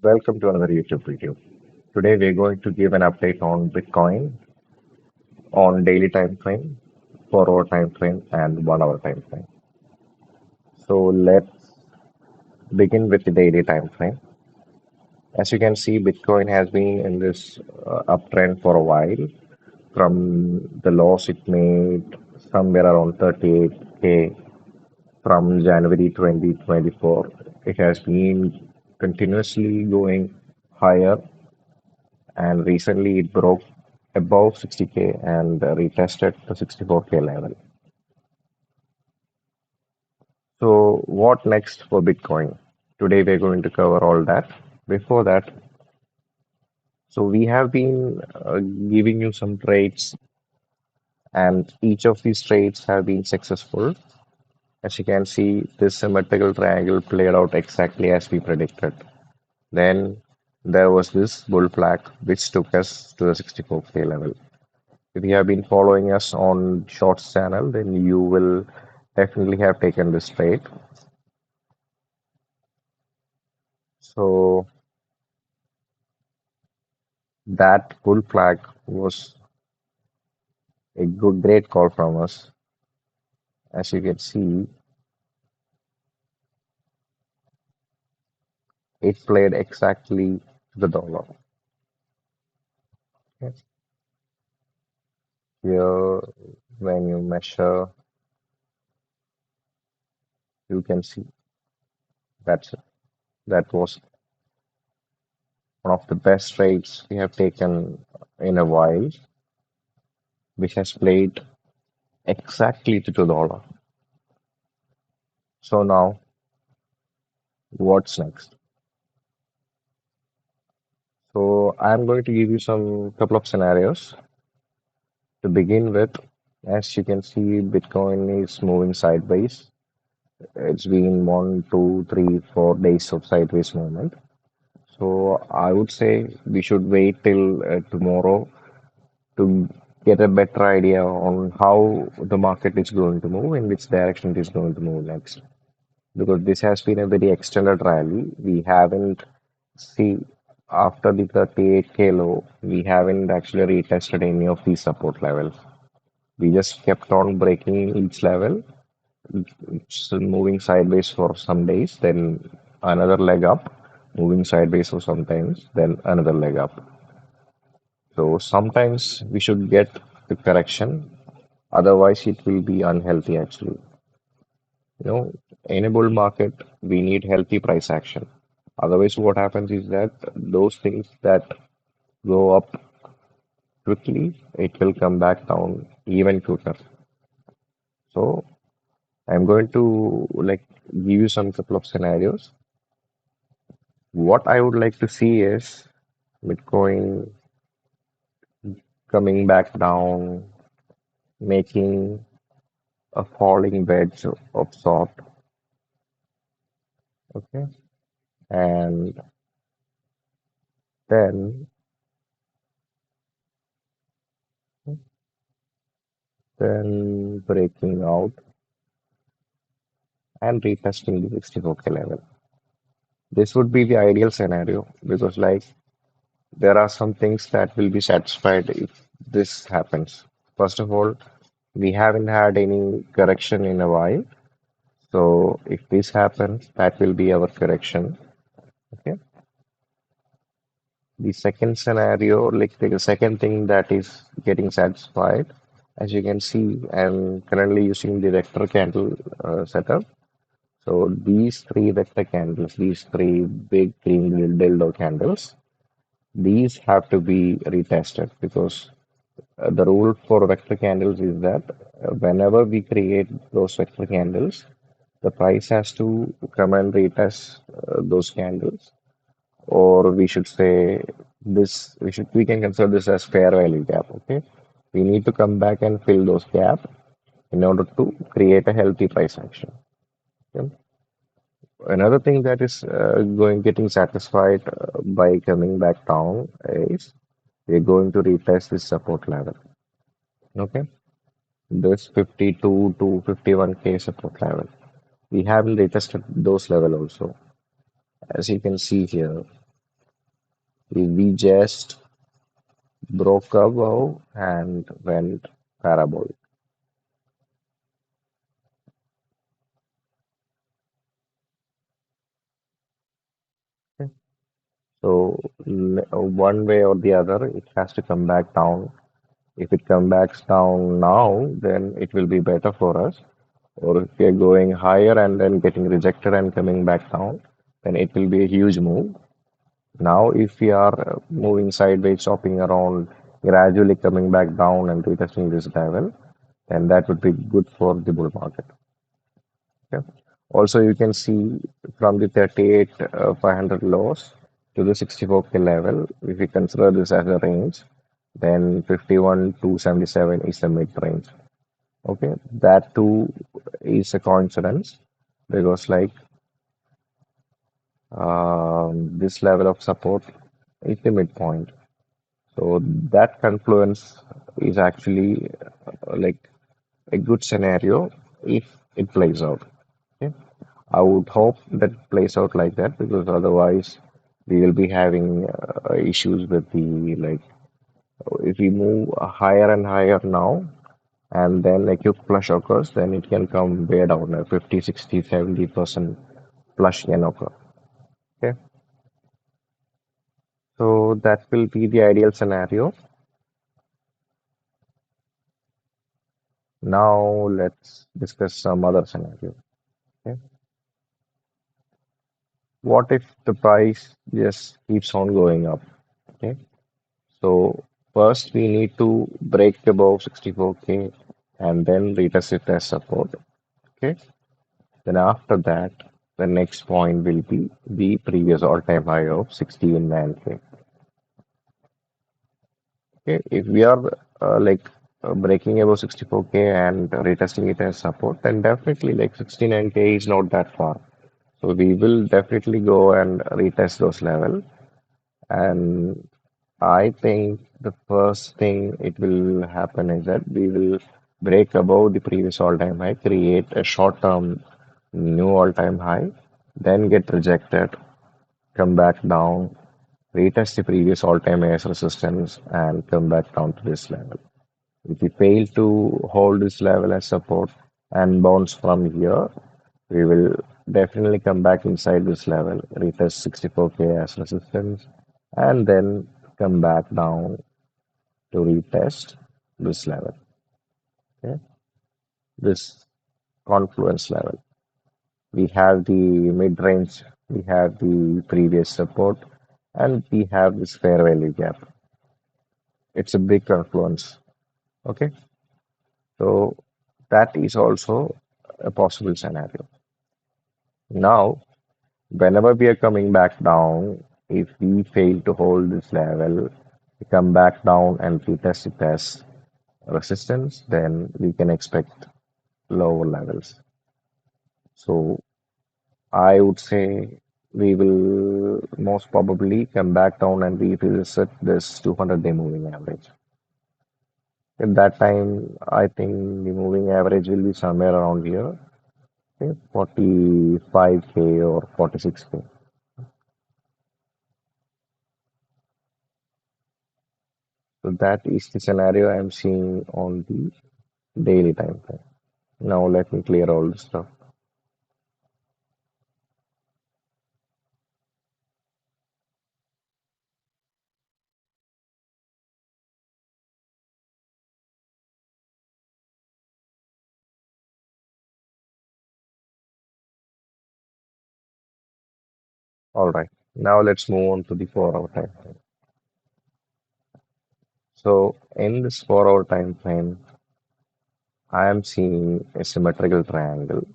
Welcome to another YouTube video. Today we're going to give an update on Bitcoin on daily time frame, 4 hour time frame, and 1 hour time frame. So let's begin with the daily time frame. As you can see, Bitcoin has been in this uptrend for a while. From the loss it made somewhere around 38K from January 2024, it has been continuously going higher, and recently it broke above 60K and retested the 64K level. So what next for Bitcoin? Today we're going to cover all that. Before that, so we have been giving you some trades, and each of these trades have been successful. As you can see, this symmetrical triangle played out exactly as we predicted. Then there was this bull flag which took us to the 64K level. If you have been following us on Shorts channel, then you will definitely have taken this trade. So that bull flag was a great call from us. As you can see, it played exactly to the dollar. Yes. Here, when you measure, you can see that's it. That was one of the best trades we have taken in a while, which has played exactly to the dollar. So now, what's next? So I'm going to give you some couple of scenarios to begin with. As you can see, Bitcoin is moving sideways. It's been 1, 2, 3, 4 days of sideways movement. So I would say we should wait till tomorrow to get a better idea on how the market is going to move, in which direction it is going to move next. Because this has been a very extended rally. We haven't see after the 38K low, we haven't actually retested any of these support levels. We just kept on breaking each level, it's moving sideways for some days, then another leg up, moving sideways for some times, then another leg up. So sometimes we should get the correction, otherwise it will be unhealthy actually. In a bull market, we need healthy price action. Otherwise, what happens is that those things that go up quickly, it will come back down even quicker. So I'm going to give you some couple of scenarios. What I would like to see is Bitcoin coming back down, making a falling wedge of sort. Okay. And then breaking out and retesting the 64K level. This would be the ideal scenario because there are some things that will be satisfied if this happens. First of all, we haven't had any correction in a while. So if this happens, that will be our correction. Okay. The second scenario, like the second thing that is getting satisfied, as you can see, I'm currently using the vector candle setup. So these three vector candles, these three big green dildo candles, these have to be retested because the rule for vector candles is that whenever we create those vector candles, the price has to come and retest those candles, or we should say we can consider this as fair value gap. Okay, we need to come back and fill those gap in order to create a healthy price action. Okay? Another thing that is getting satisfied by coming back down is we're going to retest this support level. Okay, this 52 to 51K support level. We haven't retested those level also. As you can see here, We just broke above and went parabolic. Okay. So one way or the other, it has to come back down. If it comes back down now, then it will be better for us. Or if we are going higher and then getting rejected and coming back down, then it will be a huge move. Now, if we are moving sideways, chopping around, gradually coming back down and retesting this level, then that would be good for the bull market. Okay. Also, you can see from the 38 500 lows to the 64K level, if we consider this as a range, then 51 to 77 is the mid range. Okay, that too is a coincidence because like this level of support is the midpoint. So that confluence is actually like a good scenario if it plays out. Okay? I would hope that it plays out like that because otherwise we will be having issues with the like if we move higher and higher now and then a quick flush occurs, then it can come way down, 50, 60, 70% flush can occur. Okay, so that will be the ideal scenario. Now let's discuss some other scenario. Okay, what if the price just keeps on going up? Okay, so first we need to break above 64K and then retest it as support. Okay, then after that, the next point will be the previous all-time high of 69K. Okay, if we are breaking above 64K and retesting it as support, then definitely like 69K is not that far. So we will definitely go and retest those levels. And I think the first thing it will happen is that we will break above the previous all-time high, create a short-term new all-time high, then get rejected, come back down, retest the previous all-time highest resistance, and come back down to this level. If we fail to hold this level as support and bounce from here, we will definitely come back inside this level, retest 64K as resistance, and then come back down to retest this level, okay? This confluence level. We have the mid-range, we have the previous support, and we have this fair value gap. It's a big confluence, okay? So that is also a possible scenario. Now, whenever we are coming back down, if we fail to hold this level, we come back down and retest it as resistance, then we can expect lower levels. So I would say we will most probably come back down and revisit this 200-day moving average. At that time, I think the moving average will be somewhere around here, okay, 45K or 46K. So that is the scenario I'm seeing on the daily time frame. Now let me clear all this stuff. All right. Now let's move on to the 4-hour time frame. So in this 4-hour time frame, I am seeing a symmetrical triangle.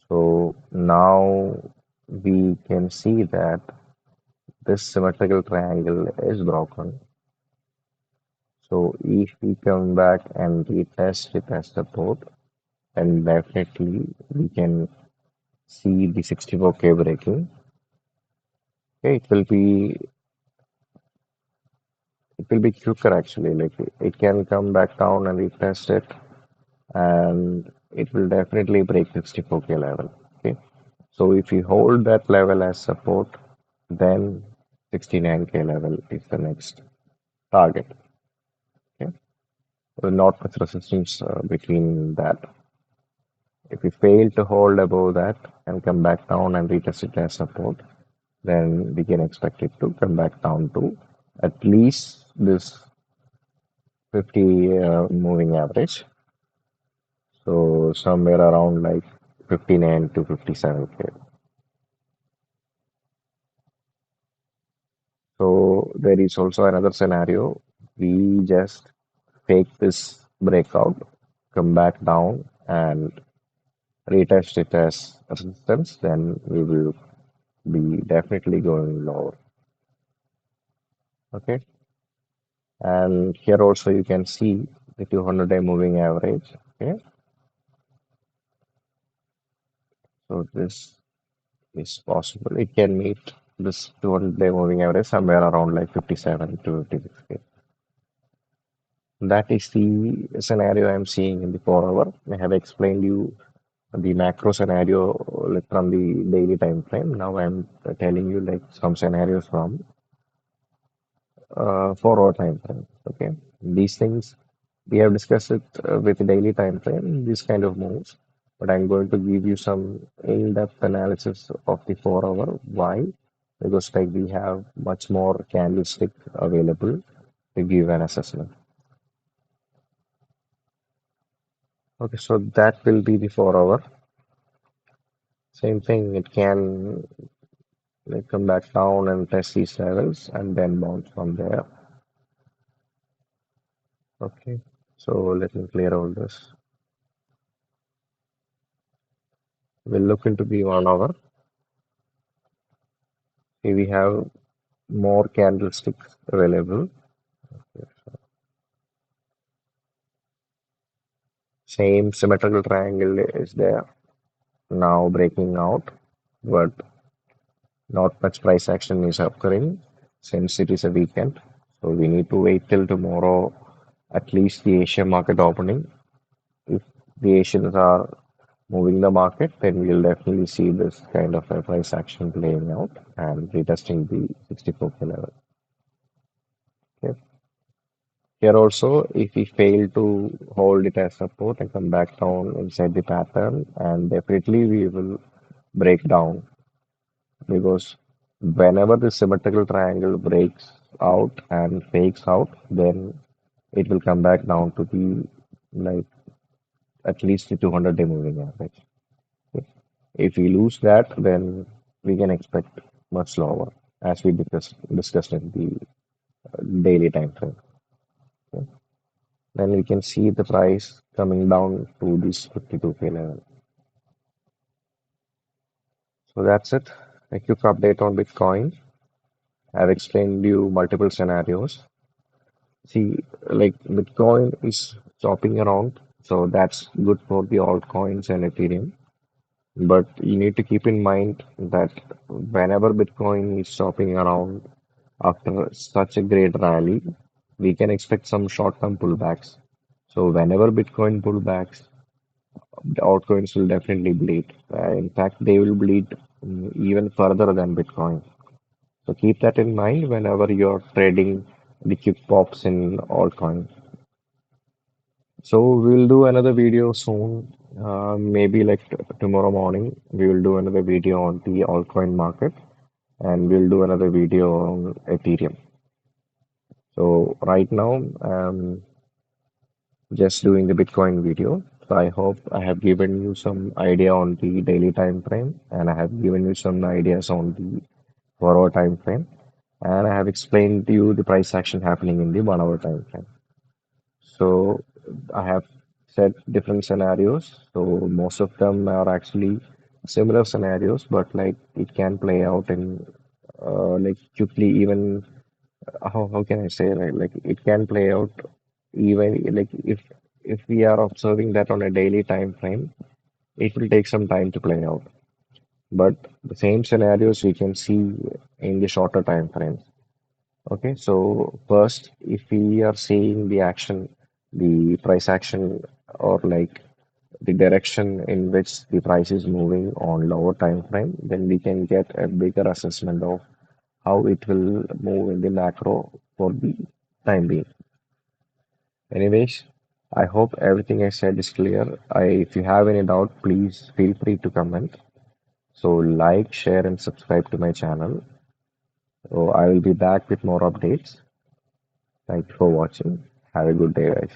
So now we can see that this symmetrical triangle is broken. So if we come back and retest it as support, then definitely we can see the 64K breaking. Okay, it will be quicker actually. Like it can come back down and retest it, and it will definitely break 64K level. Okay, so if you hold that level as support, then 69K level is the next target. Okay, not much resistance between that. If we fail to hold above that and come back down and retest it as support, then we can expect it to come back down to at least this 50 moving average. So somewhere around like 59 to 57K. So there is also another scenario. We just take this breakout, come back down and retest it as resistance, then we will be definitely going lower. Okay. And here also you can see the 200-day moving average. Okay. So this is possible. It can meet this 200-day moving average somewhere around like 57 to 56K. That is the scenario I'm seeing in the 4 hour. I have explained you the macro scenario like from the daily time frame. Now I'm telling you like some scenarios from 4 hour time frame. Okay, these things we have discussed it with the daily time frame. This kind of moves, but I'm going to give you some in-depth analysis of the 4 hour. Why? Because like we have much more candlestick available to give an assessment. Okay, so that will be the 4 hour. Same thing, it can like come back down and test these levels and then bounce from there. Okay, so let me clear all this. We'll look into the 1 hour. See, we have more candlesticks available. Same symmetrical triangle is there now breaking out, but not much price action is occurring since it is a weekend. So we need to wait till tomorrow, at least the Asian market opening. If the Asians are moving the market, then we'll definitely see this kind of a price action playing out and retesting the 64K level. Okay. Here also, if we fail to hold it as support and come back down inside the pattern, and definitely we will break down because whenever the symmetrical triangle breaks out and fakes out, then it will come back down to the like at least the 200-day moving average. Okay. If we lose that, then we can expect much lower, as we discussed in the daily time frame. Okay. Then we can see the price coming down to this 52K level. So that's it. A quick update on Bitcoin. I've explained you multiple scenarios. See, like Bitcoin is chopping around, so that's good for the altcoins and Ethereum. But you need to keep in mind that whenever Bitcoin is shopping around after such a great rally, we can expect some short-term pullbacks. So whenever Bitcoin pullbacks, the altcoins will definitely bleed. In fact, they will bleed even further than Bitcoin. So keep that in mind whenever you're trading the quick pops in altcoin. So we'll do another video soon. Maybe like tomorrow morning, we will do another video on the altcoin market and we'll do another video on Ethereum. So right now, just doing the Bitcoin video. So I hope I have given you some idea on the daily time frame and I have given you some ideas on the 4 hour time frame and I have explained to you the price action happening in the 1 hour time frame. So I have said different scenarios. So most of them are actually similar scenarios, but like it can play out in like quickly even how can I say right? Like it can play out even like if we are observing that on a daily time frame, it will take some time to play out. But the same scenarios we can see in the shorter time frames. Okay, so first, if we are seeing the action, the price action, or like the direction in which the price is moving on lower time frame, then we can get a bigger assessment of how it will move in the macro for the time being. Anyways, I hope everything I said is clear. If you have any doubt, please feel free to comment. So like, share, and subscribe to my channel. So I will be back with more updates. Thank you for watching. Have a good day, guys.